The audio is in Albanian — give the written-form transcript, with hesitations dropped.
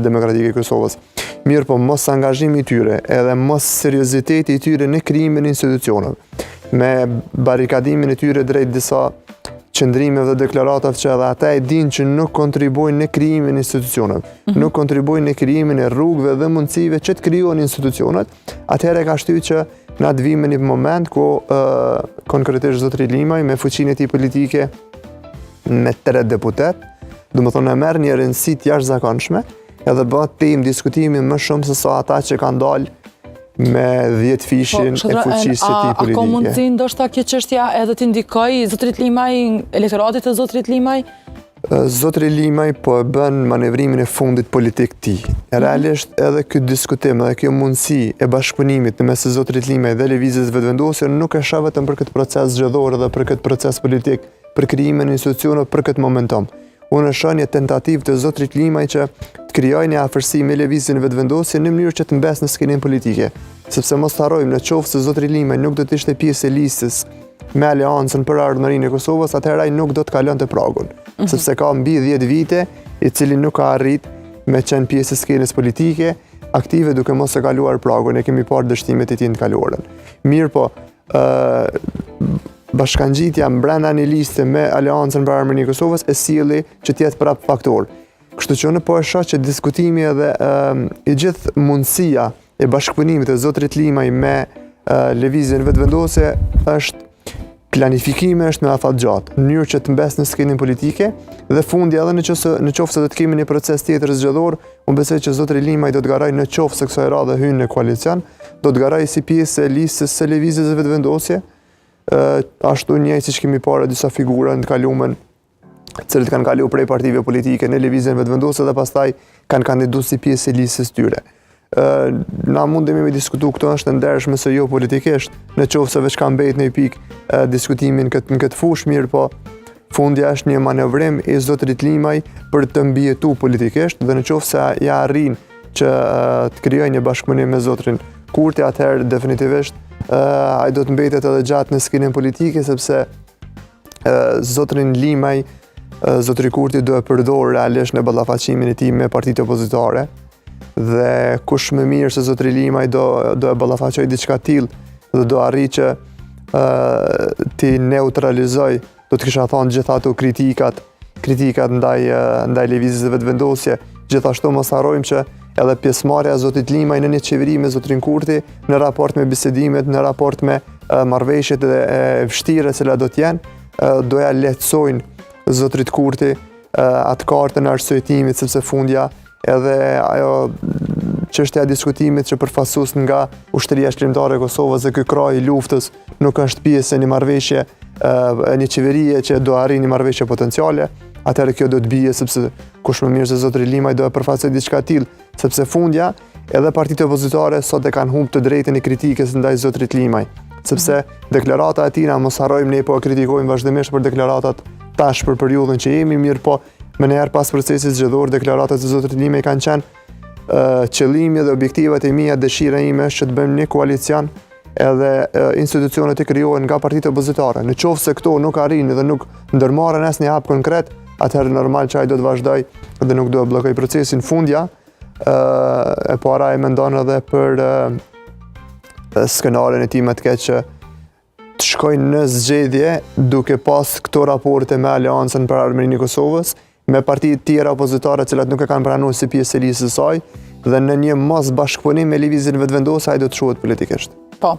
Demokratike e Kosovës. Mirë po mos angazhimi i tyre edhe mos serioziteti i tyre në krijimin e institucioneve, me barikadimin e tyre drejt disa qëndrimeve dhe deklaratave që edhe ata e dinë që nuk kontribuojnë në krijimin e institucioneve, nuk kontribuojnë në krijimin e rrugëve dhe mundësive që të krijohen institucionet, atëherë ka shtyr që na të vijmë në një moment ku konkretisht zotri Limaj me fuqinë e tij politike me 3 deputet, domethënë merr një rëndësi të jashtëzakonshme edhe bëhet temë diskutimi më shumë se sa ata që kanë dalë me 10 fishin e fuqisë të tij politike. A ka mundësi ndoshta kjo çështja edhe të ndikojë zotrit Limaj, elektoratit të zotrit Limaj? Zotri Limaj po e bën manevrimin e fundit politik të tij. Realisht edhe ky diskutim dhe kjo mundësi e bashkëpunimit në mes të zotrit Limaj dhe lëvizjes vetëvendosur nuk e shoh vetëm për këtë proces zgjedhor dhe për këtë proces politik, për krijimin e institucioneve për këtë momentum. Unë shoh një tentativë të zotrit Limaj që të krijojë një afërsi me lëvizjen vetëvendosur në mënyrë që të mbes në skenën politike. Sepse mos harrojmë, në qoftë se zotri Limaj nuk do të ishte pjesë e listës me aleancën për ardhmërinë e Kosovës, atëherë ai nuk do të kalonte pragun, sepse ka mbi 10 vite i cili nuk ka arrit me qenë pjesë e skenës politike aktive duke mos e kaluar pragun. E kemi parë dështimet e tij të kaluarën. Mirë po, bashkangjitja brenda një liste me aleancën për ardhmërinë e Kosovës e sjelli që të jetë prap faktor. Kështu që unë po e shoh që diskutimi edhe i gjithë mundësia e bashkëpunimit të zotrit Limaj me lëvizjen vetëvendose është planifikime, është me afat gjatë, në mënyrë që të mbes në skenën politike dhe fundi edhe në qoftë se do të kemi një proces tjetër zgjedhor, unë besoj që zotri Limaj do të garoj në qoftë se kësaj radhe hyn në koalicion, do të garoj si pjesë e listës së lëvizjes vetëvendosje, ashtu njëjtë siç kemi parë disa figura në të kaluamën, të cilët kanë kaluar prej partive politike në lëvizjen vetëvendosje dhe pastaj kanë kandiduar si pjesë e listës tyre. Na mundemi me diskutu këto është ndershme se jo politikisht, në qoftë se veç ka mbet në pikë diskutimin në këtë fushë, mirë po fundja është një manevrim i zotrit Limaj për të mbijetuar politikisht dhe në qoftë se ja arrin që të krijojë një bashkëpunim me zotrin Kurti, atëherë definitivisht ai do të mbetet edhe gjatë në skenën politike, sepse zotrin Limaj, zotri Kurti do e përdor realisht në ballafaqimin e tij me partitë opozitare. Dhe kush më mirë se zotri Limaj do e ballafaqoj diçka tillë dhe do arrijë që ti neutralizoj, do të kisha thënë gjithë ato kritikat ndaj lëvizjes vetëvendosje. Gjithashtu mos harrojmë që edhe pjesëmarrja e zotit Limaj në një qeveri me zotrin Kurti në raport me bisedimet, në raport me marrëveshjet e vështira që do të jenë, do ja lehtësojnë zotrit Kurti atë kartën e arsyetimit, sepse fundja edhe ajo çështja e diskutimit që përfasus nga ushtria shkrimtare e Kosovës dhe ky krah i luftës nuk është pjesë e një marrëveshje, një qeverie që do arrijë një marrëveshje potenciale, atëherë kjo do të bie, sepse kush më mirë se zotri Limaj do e përfaqësoj diçka tillë, sepse fundja edhe partitë opozitare sot e kanë humbur të drejtën e kritikës ndaj zotrit Limaj, sepse deklarata e tij, mos harrojmë, ne po kritikojmë vazhdimisht për deklaratat tash për periudhën që jemi, mirë po më njëherë pas procesit zgjedhor, deklaratat e zotrit Limaj kanë qenë qëllimi dhe objektivat e mia, dëshira ime është që të bëjmë një koalicion edhe institucionet të krijohen nga partitë opozitare. Në qoftë se këto nuk arrin dhe nuk ndërmarren asnjë hap konkret, atëherë normal që ai do të vazhdoj dhe nuk do të bllokoj procesin. Fundja e para e mendon edhe për skenarin e tij më të keq që të shkojnë në zgjedhje duke pas këto raporte me aleancën për ardhmërinë e Kosovës, me partitë tjera opozitare të cilat nuk e kanë pranuar si pjesë e listës së saj dhe në një mos bashkëpunim me lëvizjen vetëvendosur ai do të shohet politikisht. Po.